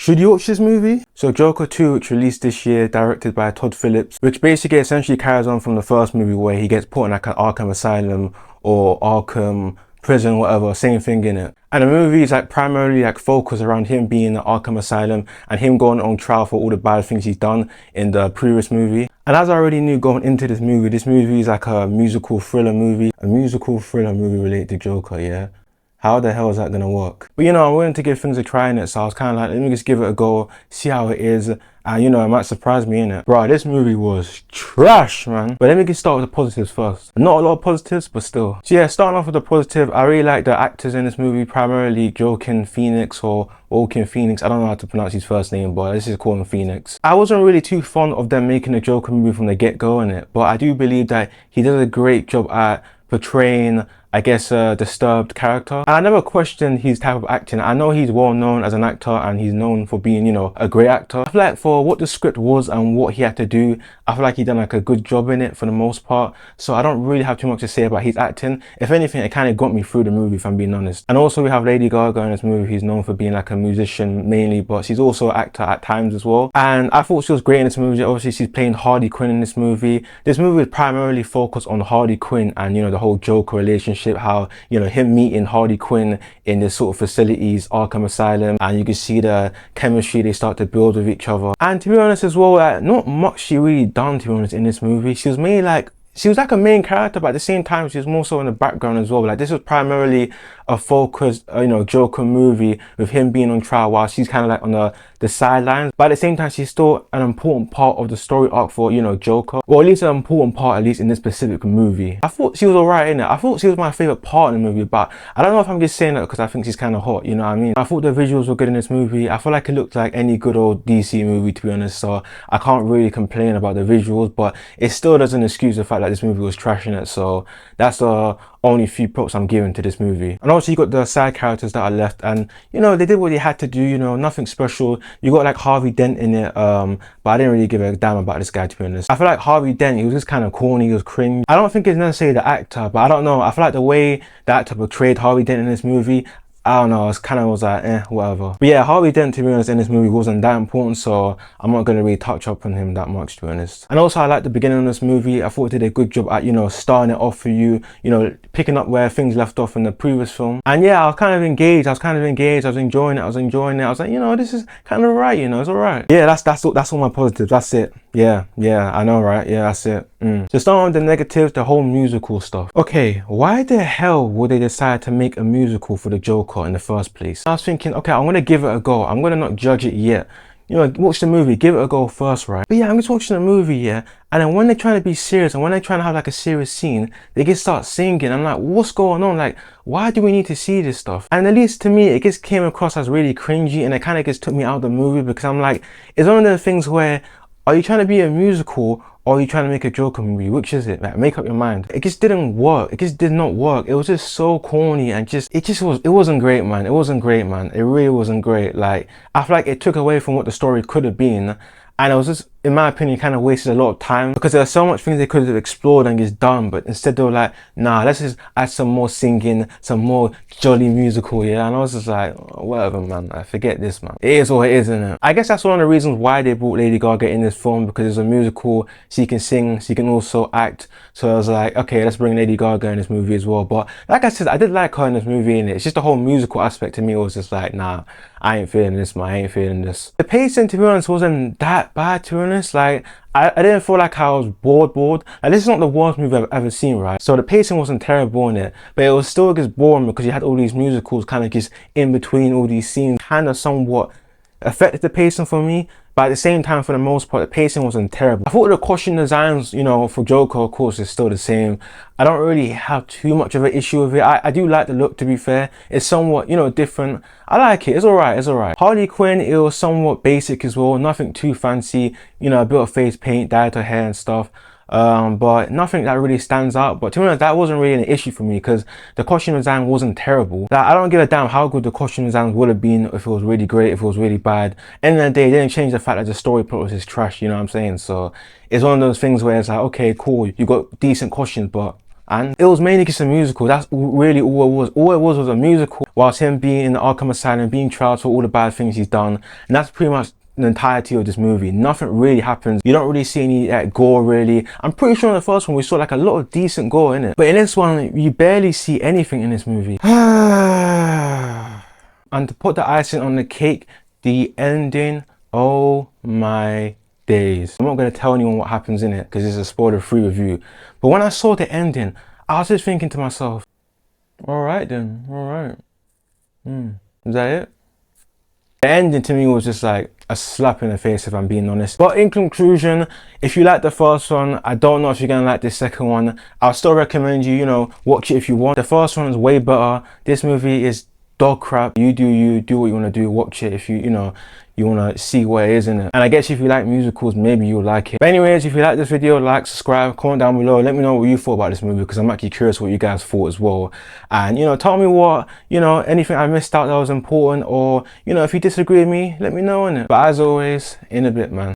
Should you watch this movie? So Joker 2, which released this year, directed by Todd Phillips, which basically essentially carries on from the first movie where he gets put in like an Arkham Asylum or Arkham prison, whatever, same thing in it. And the movie is like primarily like focused around him being in the Arkham Asylum and him going on trial for all the bad things he's done in the previous movie. And as I already knew going into this movie is like a musical thriller movie related to Joker, yeah? How the hell is that gonna work? But you know, I'm willing to give things a try in it, so I was kind of like, let me just give it a go, see how it is, and you know, it might surprise me in it. Bro, this movie was trash, man. But let me get started with the positives first. Not a lot of positives, but still. So yeah, starting off with the positive, I really like the actors in this movie, primarily Joaquin Phoenix or Joaquin Phoenix. I don't know how to pronounce his first name, but let's just call him Phoenix. I wasn't really too fond of them making a Joker movie from the get-go in it, but I do believe that he does a great job at portraying, I guess, a disturbed character. And I never questioned his type of acting. I know he's well known as an actor and he's known for being, you know, a great actor. I feel like for what the script was and what he had to do, I feel like he done like a good job in it for the most part. So I don't really have too much to say about his acting. If anything, it kind of got me through the movie, if I'm being honest. And also we have Lady Gaga in this movie. He's known for being like a musician mainly, but she's also an actor at times as well. And I thought she was great in this movie. Obviously she's playing Harley Quinn in this movie. This movie is primarily focused on Harley Quinn and, you know, the whole Joker relationship, how, you know, him meeting Harley Quinn in this sort of facilities, Arkham Asylum, and you can see the chemistry they start to build with each other. And to be honest as well, like, not much she really done, to be honest, in this movie. She was like a main character, but at the same time she was more so in the background as well. Like, this was primarily a focused, you know, Joker movie with him being on trial while she's kind of like on the sidelines. But at the same time, she's still an important part of the story arc for, you know, Joker. Or at least an important part, at least in this specific movie. I thought she was alright in it. I thought she was my favorite part in the movie, but I don't know if I'm just saying that because I think she's kind of hot, you know what I mean? I thought the visuals were good in this movie. I feel like it looked like any good old DC movie, to be honest, so I can't really complain about the visuals, but it still doesn't excuse the fact that this movie was trash in it. So that's the only few props I'm giving to this movie. And also you got the side characters that are left, and you know, they did what they had to do, you know, nothing special. You got like Harvey Dent in it, but I didn't really give a damn about this guy, to be honest. I feel like Harvey Dent, he was just kind of corny, he was cringe. I don't think it's necessarily the actor, but I don't know, I feel like the way the actor portrayed Harvey Dent in this movie, I don't know, was like, whatever. But yeah, Harvey Dent, to be honest, in this movie wasn't that important, so I'm not going to really touch up on him that much, to be honest. And also, I like the beginning of this movie. I thought it did a good job at, you know, starting it off for you, you know, picking up where things left off in the previous film. And yeah, I was kind of engaged. I was enjoying it. I was like, you know, this is kind of right, you know, it's alright. Yeah, that's all my positives. That's it. Yeah, I know, right? Yeah, that's it. So starting with the negatives, the whole musical stuff. Okay, why the hell would they decide to make a musical for the Joker in the first place? I was thinking, okay, I'm gonna give it a go. I'm gonna not judge it yet. You know, watch the movie, give it a go first, right? But yeah, I'm just watching the movie, yeah, and then when they're trying to be serious and when they're trying to have like a serious scene, they just start singing. I'm like, what's going on? Like, why do we need to see this stuff? And at least to me, it just came across as really cringy, and it kind of just took me out of the movie because I'm like, it's one of the things where, are you trying to be a musical or are you trying to make a Joker movie? Which is it? Like, make up your mind. It just didn't work. It just did not work. It was just so corny and it wasn't great, man. It wasn't great, man. It really wasn't great. Like, I feel like it took away from what the story could have been. And it was just, in my opinion, kind of wasted a lot of time because there are so much things they could have explored and just done, but instead they were like, nah, let's just add some more singing, some more jolly musical, yeah. And I was just like, oh, whatever, man, I forget this, man. It is what it is, isn't it? I guess that's one of the reasons why they brought Lady Gaga in this film, because it's a musical. She can sing, she can also act. So I was like, okay, let's bring Lady Gaga in this movie as well. But like I said, I did like her in this movie, and it's just the whole musical aspect to me was just like, nah, I ain't feeling this, man. I ain't feeling this. The pacing, to be honest, wasn't that bad, to be honest. Like, I didn't feel like I was bored. Like, this is not the worst movie I've ever seen, right? So the pacing wasn't terrible in it, but it was still just boring because you had all these musicals kind of just in between all these scenes, kind of somewhat affected the pacing for me. But at the same time, for the most part, the pacing wasn't terrible. I thought the costume designs, you know, for Joker, of course, is still the same. I don't really have too much of an issue with it. I do like the look, to be fair. It's somewhat, you know, different. I like it. It's alright. It's alright. Harley Quinn, it was somewhat basic as well. Nothing too fancy. You know, a bit of face paint, dyed her hair and stuff. But nothing that really stands out. But to be honest, that wasn't really an issue for me because the costume design wasn't terrible. Like, I don't give a damn how good the costume design would have been, if it was really great, if it was really bad. End of the day, it didn't change the fact that the story plot was just trash, you know what I'm saying? So it's one of those things where it's like, okay, cool, you got decent costumes, but And it was mainly just a musical. That's really all it was. All it was a musical, whilst him being in the Arkham Asylum, being tried for all the bad things he's done. And that's pretty much the entirety of this movie. Nothing really happens. You don't really see any gore really. I'm pretty sure in the first one we saw like a lot of decent gore in it. But in this one, you barely see anything in this movie. And to put the icing on the cake, the ending, oh my days. I'm not going to tell anyone what happens in it because it's a spoiler-free review. But when I saw the ending, I was just thinking to myself, alright then, alright. Is that it? The ending to me was just like a slap in the face if I'm being honest. But in conclusion, if you like the first one, I don't know if you're gonna like the second one. I'll still recommend you, watch it if you want. The first one is way better. This movie is dog crap. You do what you want to do. Watch it if you want to see what it is in it. And I guess if you like musicals, maybe you'll like it. But anyways, if you like this video, like, subscribe, comment down below. Let me know what you thought about this movie because I'm actually curious what you guys thought as well. And tell me what, anything I missed out that was important, or if you disagree with me, let me know in it. But as always, in a bit, man.